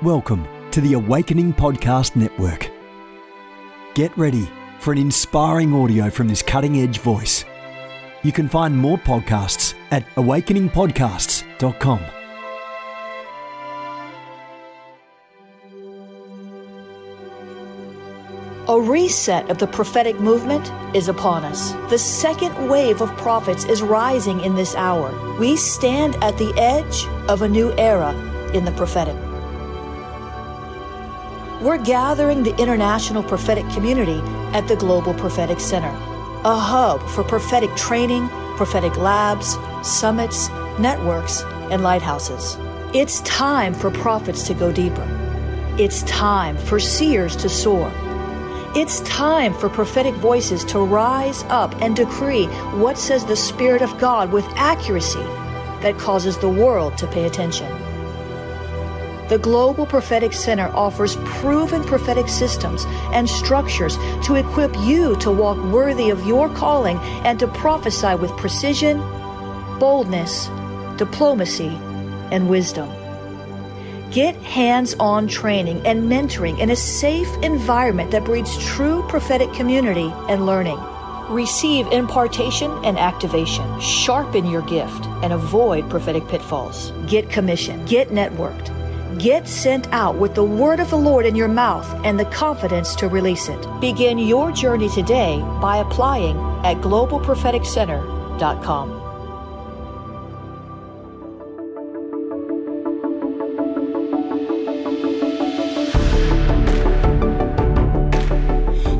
Welcome to the Awakening Podcast Network. Get ready for an inspiring audio from this cutting-edge voice. You can find more podcasts at awakeningpodcasts.com. A reset of the prophetic movement is upon us. The second wave of prophets is rising in this hour. We stand at the edge of a new era in the prophetic. We're gathering the international prophetic community at the Global Prophetic Center, a hub for prophetic training, prophetic labs, summits, networks, and lighthouses. It's time for prophets to go deeper. It's time for seers to soar. It's time for prophetic voices to rise up and decree what says the Spirit of God with accuracy that causes the world to pay attention. The Global Prophetic Center offers proven prophetic systems and structures to equip you to walk worthy of your calling and to prophesy with precision, boldness, diplomacy, and wisdom. Get hands-on training and mentoring in a safe environment that breeds true prophetic community and learning. Receive impartation and activation. Sharpen your gift and avoid prophetic pitfalls. Get commissioned. Get networked. Get sent out with the word of the Lord in your mouth and the confidence to release it. Begin your journey today by applying at globalpropheticcenter.com.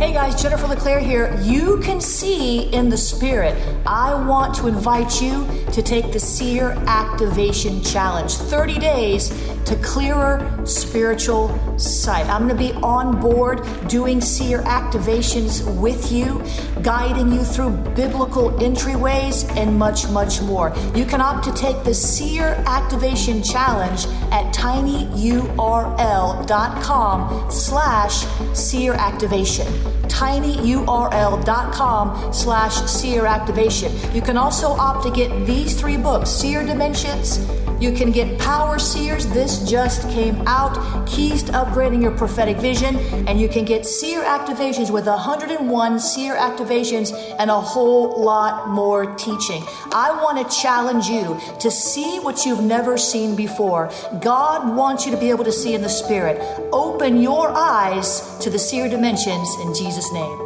Hey guys, Jennifer LeClaire here. You can see in the Spirit. I want to invite you to take the Seer Activation Challenge. 30 days to clearer spiritual sight. I'm going to be on board doing Seer Activations with you, guiding you through biblical entryways and much, much more. You can opt to take the Seer Activation Challenge at tinyurl.com/Seer Activation. tinyurl.com/Seer Activation. You can also opt to get these 3 books, Seer Dimensions. You can get Power Seers. This just came out. Keys to upgrading your prophetic vision. And you can get Seer Activations with 101 Seer Activations and a whole lot more teaching. I want to challenge you to see what you've never seen before. God wants you to be able to see in the Spirit. Open your eyes to the Seer Dimensions in Jesus' name.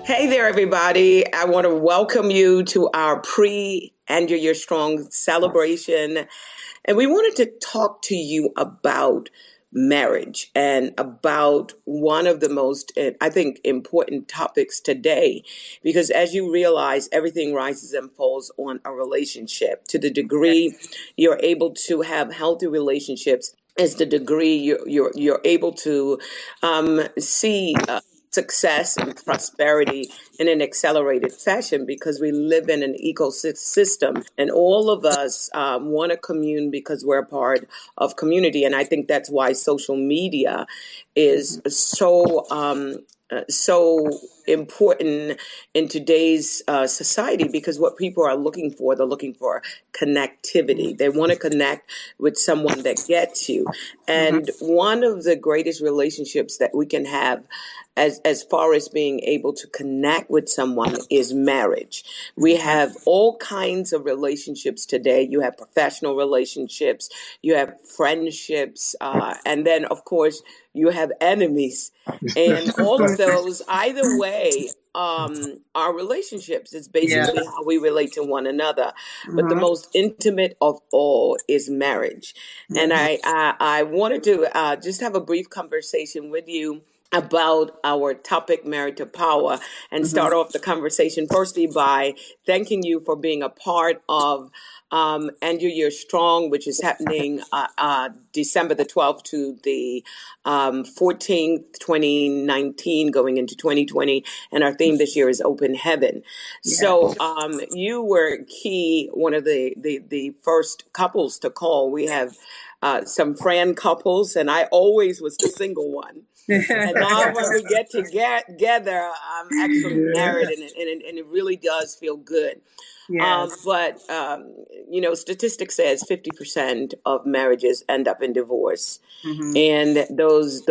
Hey there, everybody. I want to welcome you to our pre-Andrew You're Strong celebration. And we wanted to talk to you about marriage and about one of the most, I think, important topics today. Because as you realize, everything rises and falls on a relationship. To the degree you're able to have healthy relationships is the degree you're able to see success and prosperity in an accelerated fashion, because we live in an ecosystem and all of us want to commune because we're a part of community. And I think that's why social media is so important in today's society, because what people are looking for, they're looking for connectivity. They want to connect with someone that gets you. And one of the greatest relationships that we can have as far as being able to connect with someone is marriage. We have all kinds of relationships today. You have professional relationships, you have friendships, and then, of course, you have enemies. And all of those, either way, our relationships is basically how we relate to one another. But the most intimate of all is marriage. And I wanted to just have a brief conversation with you about our topic, Marital Power, and start off the conversation firstly by thanking you for being a part of Andrew You're Strong, which is happening December the 12th to the 14th, 2019, going into 2020. And our theme this year is Open Heaven. Yes. So you were key, one of the first couples to call. We have some friend couples, and I always was the single one. And now when we get together, I'm actually married, and it really does feel good. Yes. But statistics says 50% of marriages end up in divorce, Mm-hmm. and those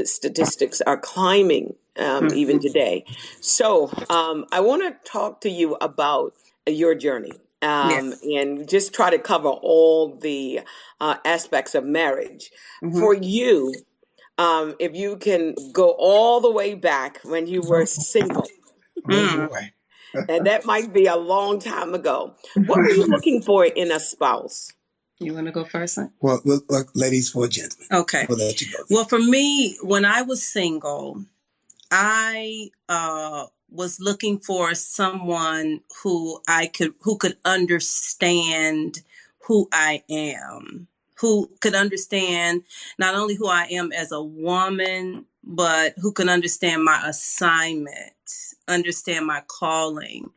statistics are climbing even today. So I want to talk to you about your journey, Yes. and just try to cover all the aspects of marriage Mm-hmm. for you. If you can go all the way back when you were single, Mm. boy. and that might be a long time ago, what were you looking for in a spouse? You want to go first, son? Well, ladies for gentlemen. Okay. We'll let you go. Well, for me, when I was single, I was looking for someone who could understand who I am, who could understand not only who I am as a woman, but who can understand my assignment, understand my calling.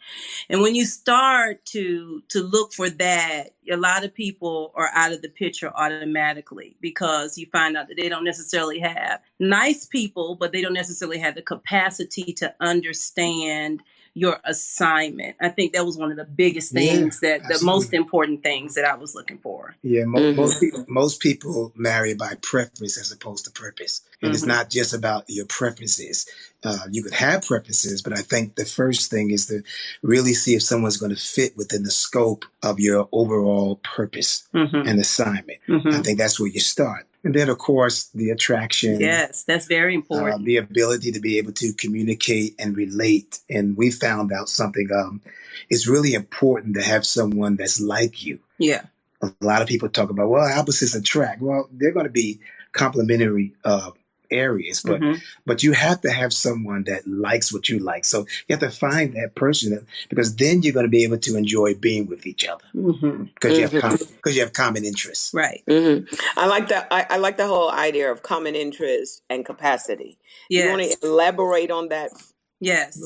And when you start to look for that, a lot of people are out of the picture automatically, because you find out that they don't necessarily have nice people, but they don't necessarily have the capacity to understand your assignment. I think that was one of the biggest things, the most important things that I was looking for. Yeah, most people marry by preference as opposed to purpose. And it's not just about your preferences. You could have preferences, but I think the first thing is to really see if someone's going to fit within the scope of your overall purpose and assignment. I think that's where you start. And then, of course, the attraction. Yes, that's very important. The ability to be able to communicate and relate. And we found out something. It's really important to have someone that's like you. Yeah. A lot of people talk about, well, opposites attract. Well, they're going to be complementary areas, but you have to have someone that likes what you like. So you have to find that person, because then you're going to be able to enjoy being with each other, because you have common interests. Right. I like that. I like the whole idea of common interest and capacity. Yes. You want to elaborate on that? Yes.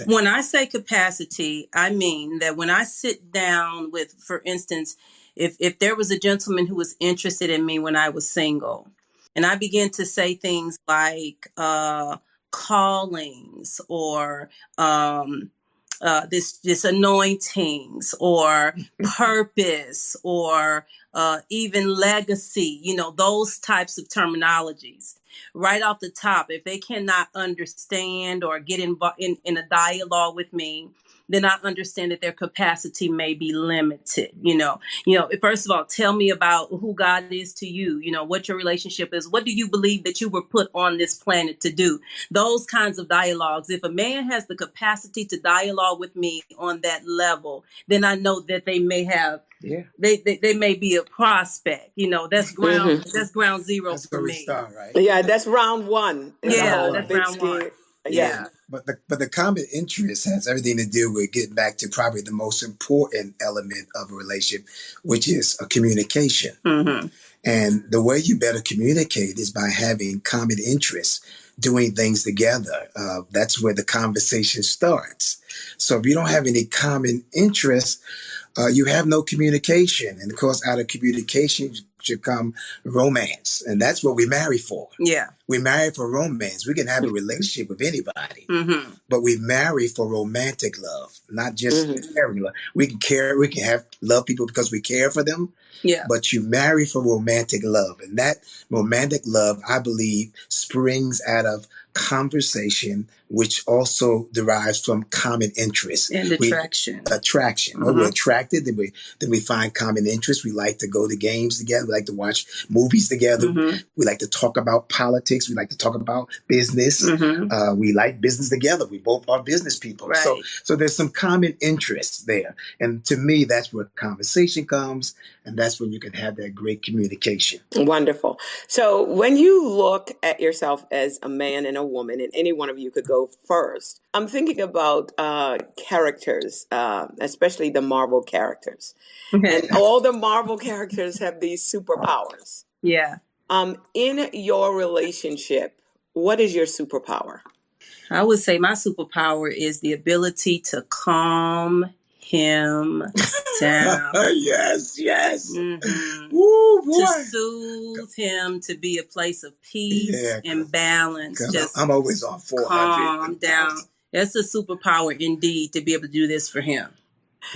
When I say capacity, I mean that when I sit down with, for instance, if there was a gentleman who was interested in me when I was single, and I began to say things like callings or this anointings or purpose or even legacy, those types of terminologies. Right off the top, if they cannot understand or get involved in a dialogue with me, then I understand that their capacity may be limited. First of all, tell me about who God is to you, what your relationship is. What do you believe that you were put on this planet to do? Those kinds of dialogues. If a man has the capacity to dialogue with me on that level, then I know that they may have, they may be a prospect. That's ground, that's ground zero That's for where we me. start, right? Yeah, that's round one. Yeah, that's round one. Yeah. But the common interest has everything to do with getting back to probably the most important element of a relationship, which is a communication. And the way you better communicate is by having common interests, doing things together. That's where the conversation starts. So if you don't have any common interests, you have no communication. And of course, out of communication should come romance. And that's what we marry for. Yeah. We marry for romance. We can have a relationship with anybody, but we marry for romantic love, not just caring love. We can care, we can have love people because we care for them. Yeah. But you marry for romantic love. And that romantic love, I believe, springs out of conversation, which also derives from common interest and attraction. When we're attracted, then we find common interest. We like to go to games together. We like to watch movies together. We like to talk about politics. We like to talk about business. We like business together. We both are business people. Right. So there's some common interests there. And to me, that's where conversation comes. And that's when you can have that great communication. Wonderful. So when you look at yourself as a man and a woman, and any one of you could go first, I'm thinking about characters, especially the Marvel characters. And all the Marvel characters have these superpowers. Yeah. In your relationship, what is your superpower? I would say my superpower is the ability to calm him down. Yes, yes. Mm-hmm. Woo, boy. To soothe him, to be a place of peace and balance. Just I'm always on 400. calm down. That's a superpower indeed to be able to do this for him.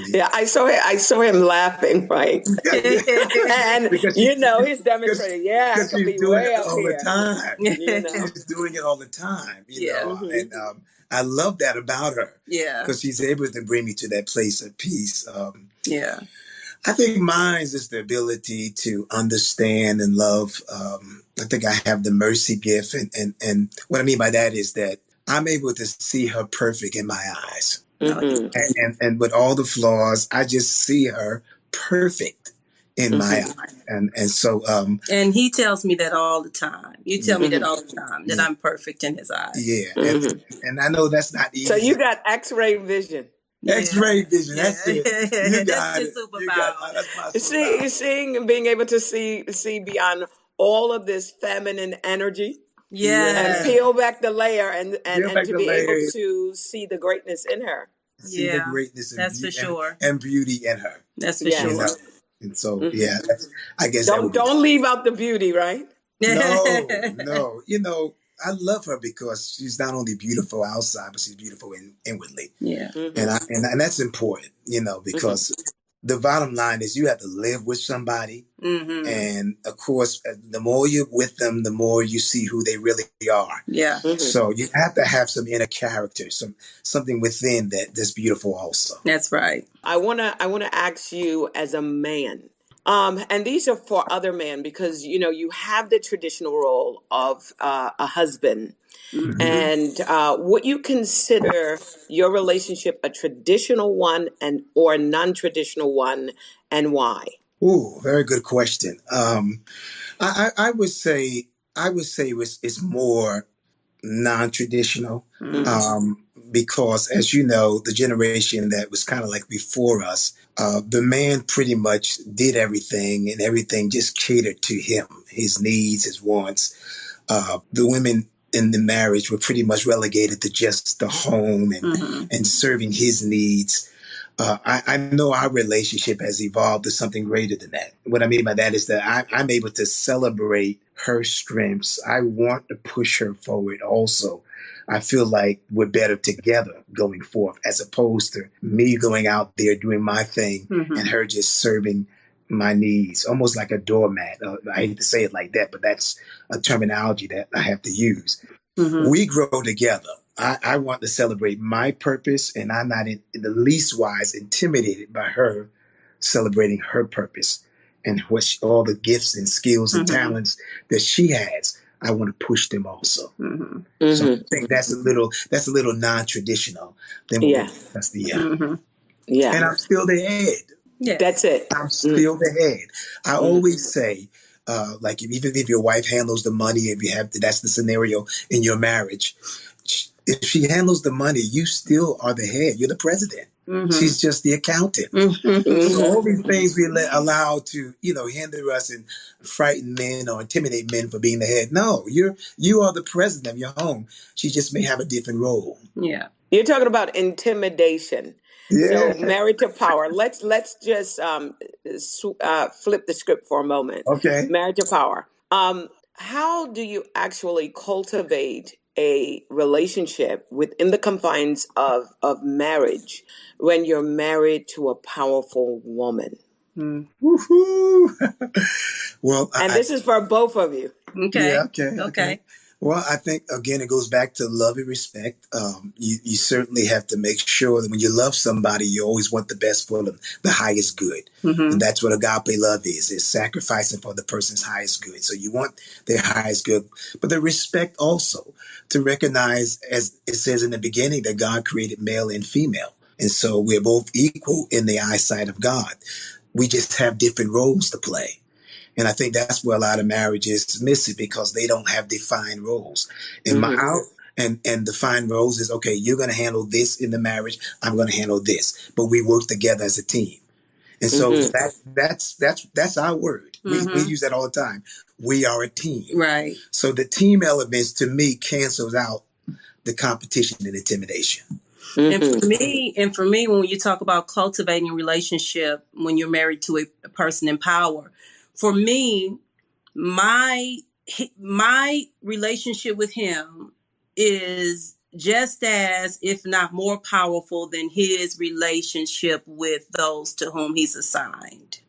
Yeah, I saw him laughing, right? And he's demonstrating. Yeah, I could be way up all here. The time. She's doing it all the time. You know, Mm-hmm. and I love that about her. Yeah, because she's able to bring me to that place of peace. Yeah. I think mine is the ability to understand and love. I think I have the mercy gift. And what I mean by that is that I'm able to see her perfect in my eyes. Mm-hmm. And with all the flaws, I just see her perfect in my eyes. And so and he tells me that all the time. You tell me that all the time, that I'm perfect in his eyes. Yeah. And I know that's not easy. So you got X-ray vision. X-ray vision. That's it. You got it. Superpower. That's my superpower. Seeing and being able to see beyond all of this feminine energy. Yeah. And peel back the layer and to be able to see the greatness in her. See the greatness that's for sure. And beauty in her. That's for sure. Know? And so I guess don't leave out the beauty, right? No. You know, I love her because she's not only beautiful outside, but she's beautiful inwardly. Yeah. Mm-hmm. And that's important, because the bottom line is you have to live with somebody. Mm-hmm. And of course, the more you're with them, the more you see who they really are. Yeah. Mm-hmm. So you have to have some inner character, something within that's beautiful also. That's right. I wanna ask you as a man. And these are for other men because, you have the traditional role of a husband. Mm-hmm. And would you consider your relationship a traditional one or a non-traditional one, and why? Ooh, very good question. I would say it's more non-traditional. Mm-hmm. Because, as you know, the generation that was kind of like before us, the man pretty much did everything, and everything just catered to him, his needs, his wants. The women in the marriage were pretty much relegated to just the home and serving his needs. I know our relationship has evolved to something greater than that. What I mean by that is that I'm able to celebrate her strengths. I want to push her forward also. I feel like we're better together going forth as opposed to me going out there doing my thing and her just serving my needs, almost like a doormat. I hate to say it like that, but that's a terminology that I have to use. Mm-hmm. We grow together. I want to celebrate my purpose, and I'm not in the least wise intimidated by her celebrating her purpose and all the gifts and skills and talents that she has. I want to push them also. Mm-hmm. So I think that's a little non-traditional. That's the and I'm still the head. Yeah, that's it. I'm still the head. I always say, like even if your wife handles the money, if that's the scenario in your marriage, if she handles the money, you still are the head. You're the president. Mm-hmm. She's just the accountant. Mm-hmm. So all these things we allow to, hinder us and frighten men or intimidate men for being the head. No, you are the president of your home. She just may have a different role. Yeah. You're talking about intimidation. Yeah. So married to power. Let's just flip the script for a moment. Okay. Married to power. How do you actually cultivate a relationship within the confines of marriage when you're married to a powerful woman? Woohoo! Well, this is for both of you. Okay. Yeah, okay. Well, I think, again, it goes back to love and respect. You certainly have to make sure that when you love somebody, you always want the best for them, the highest good. Mm-hmm. And that's what agape love is. It's sacrificing for the person's highest good. So you want their highest good, but the respect also to recognize, as it says in the beginning, that God created male and female. And so we're both equal in the eyesight of God. We just have different roles to play. And I think that's where a lot of marriages miss it because they don't have defined roles. And and defined roles is, okay, you're going to handle this in the marriage. I'm going to handle this. But we work together as a team. And so that's our word. We use that all the time. We are a team. Right. So the team elements, to me, cancels out the competition and intimidation. And for me, when you talk about cultivating relationship when you're married to a person in power, for me, my relationship with him is just as, if not more powerful than his relationship with those to whom he's assigned.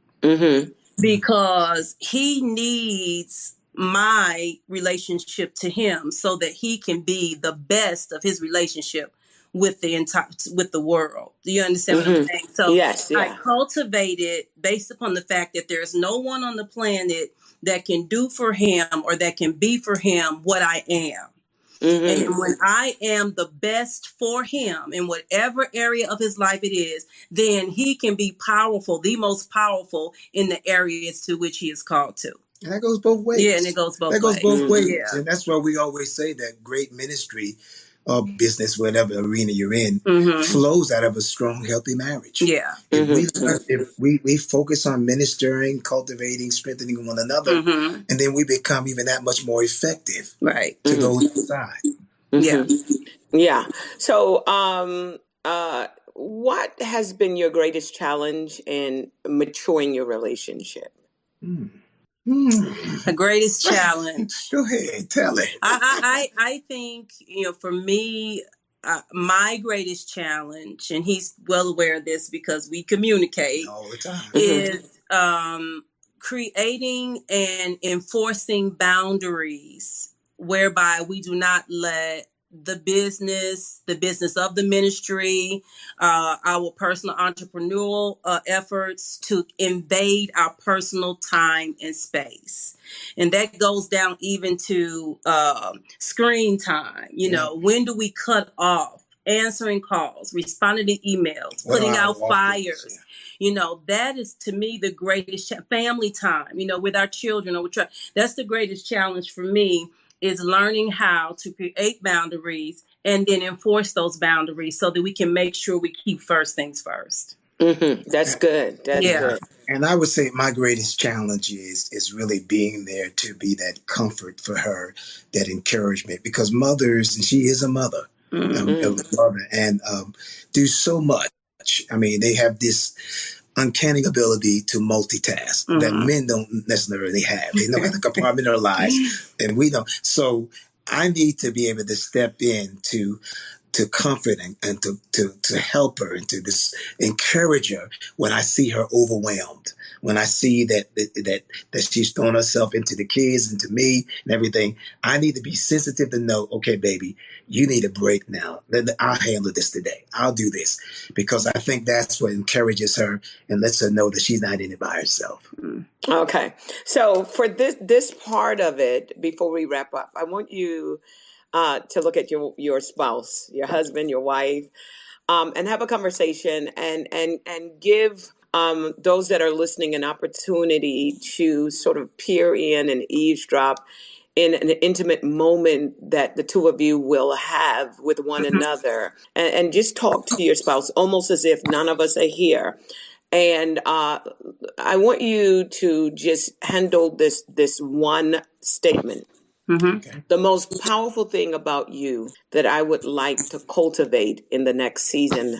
Because he needs my relationship to him so that he can be the best of his relationship with the world. Do you understand what I'm saying? So yes, yeah. I cultivate it based upon the fact that there's no one on the planet that can do for him or that can be for him what I am. And when I am the best for him in whatever area of his life it is, then he can be powerful, the most powerful in the areas to which he is called to. And that goes both ways. Yeah, and it goes both ways. That goes both ways. Yeah. And that's why we always say that great ministry or business, whatever arena you're in, flows out of a strong, healthy marriage. Yeah. If we focus on ministering, cultivating, strengthening one another, and then we become even that much more effective to those inside. Yeah. Yeah. So, what has been your greatest challenge in maturing your relationship? The greatest challenge. Go ahead, tell it. I think, for me, my greatest challenge, and he's well aware of this because we communicate all the time, is creating and enforcing boundaries whereby we do not let the business of the ministry, our personal entrepreneurial efforts to invade our personal time and space. And that goes down even to screen time. When do we cut off answering calls, responding to emails, putting out fires? That is, to me, the greatest family time, with our children. That's the greatest challenge for me, is learning how to create boundaries and then enforce those boundaries so that we can make sure we keep first things first. That's good. That's good. And I would say my greatest challenge is really being there to be that comfort for her, that encouragement, because mothers, and she is a mother, and do so much. I mean, they have this uncanny ability to multitask that men don't necessarily have. They know how to compartmentalize, and we don't. So I need to be able to step in to comfort and to help her and to just encourage her when I see her overwhelmed, when I see that she's thrown herself into the kids, into me and everything. I need to be sensitive to know, okay, baby, you need a break now. I'll handle this today. I'll do this, because I think that's what encourages her and lets her know that she's not in it by herself. Okay. So for this part of it, before we wrap up, I want you to look at your spouse, your husband, your wife, and have a conversation and give those that are listening an opportunity to sort of peer in and eavesdrop in an intimate moment that the two of you will have with one another, and just talk to your spouse almost as if none of us are here. And I want you to just handle this one statement. Okay. The most powerful thing about you that I would like to cultivate in the next season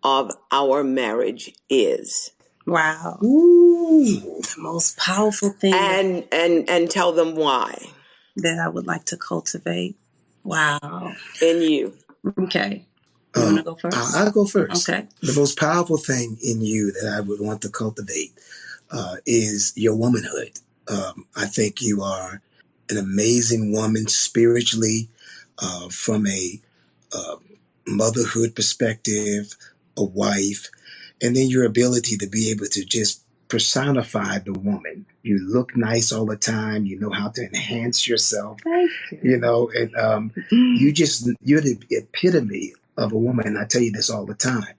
of our marriage is. Wow. Ooh. The most powerful thing. And tell them why. That I would like to cultivate. Wow. In you. Okay. You want to go first? I'll go first. Okay. The most powerful thing in you that I would want to cultivate is your womanhood. I think you are an amazing woman spiritually, from a motherhood perspective, a wife, and then your ability to be able to just personify the woman. You look nice all the time. You know how to enhance yourself. Thank you. And you're the epitome of a woman. And I tell you this all the time,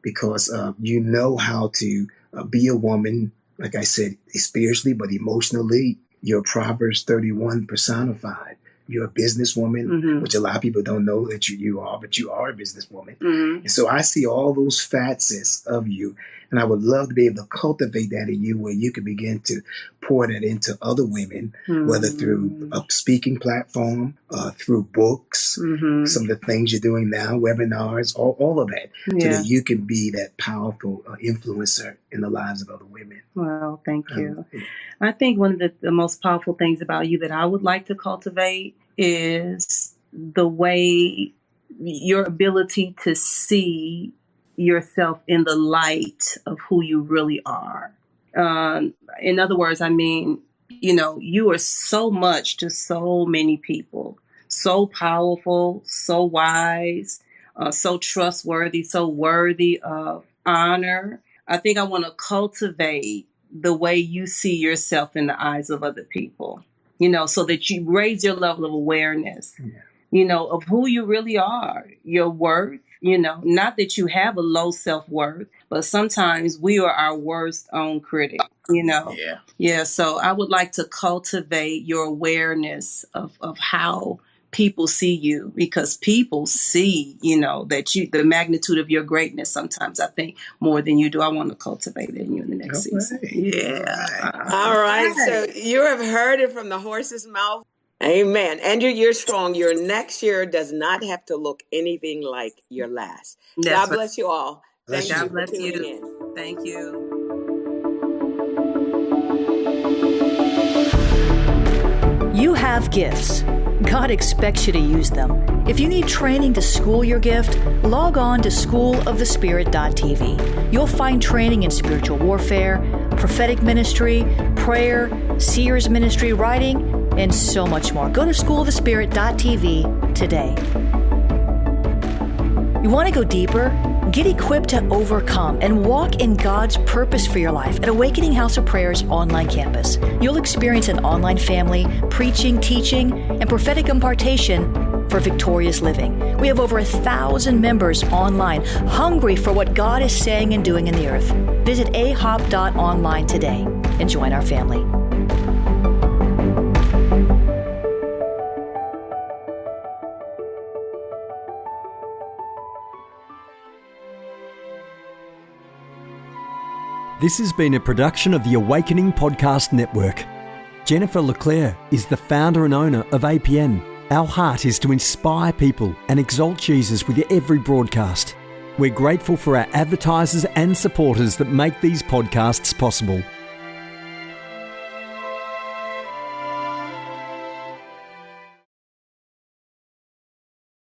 because you know how to be a woman, like I said, spiritually, but emotionally. You're Proverbs 31 personified. You're a businesswoman, which a lot of people don't know that you are, but you are a businesswoman. And so I see all those facets of you And I would love to be able to cultivate that in you where you can begin to pour that into other women, whether through a speaking platform, through books, some of the things you're doing now, webinars, all of that, so that you can be that powerful influencer in the lives of other women. Well, thank you. I think one of the most powerful things about you that I would like to cultivate is the way your ability to see yourself in the light of who you really are. In other words, I mean, you are so much to so many people, so powerful, so wise, so trustworthy, so worthy of honor. I think I want to cultivate the way you see yourself in the eyes of other people, so that you raise your level of awareness, of who you really are, your worth, not that you have a low self-worth, but sometimes we are our worst own critic, Yeah. So I would like to cultivate your awareness of how people see you, because people see, that the magnitude of your greatness sometimes, I think, more than you do. I want to cultivate it in you in the next season. Yeah. All right. So you have heard it from the horse's mouth. Amen. And you're strong. Your next year does not have to look anything like your last. God bless you all. Thank you for tuning in. Thank you. You have gifts. God expects you to use them. If you need training to school your gift, log on to schoolofthespirit.tv. You'll find training in spiritual warfare, prophetic ministry, prayer, seers ministry, writing, and so much more. Go to schoolofthespirit.tv today. You want to go deeper? Get equipped to overcome and walk in God's purpose for your life at Awakening House of Prayer's online campus. You'll experience an online family, preaching, teaching, and prophetic impartation for victorious living. We have over 1,000 members online, hungry for what God is saying and doing in the earth. Visit ahop.online today and join our family. This has been a production of the Awakening Podcast Network. Jennifer LeClaire is the founder and owner of APN. Our heart is to inspire people and exalt Jesus with every broadcast. We're grateful for our advertisers and supporters that make these podcasts possible.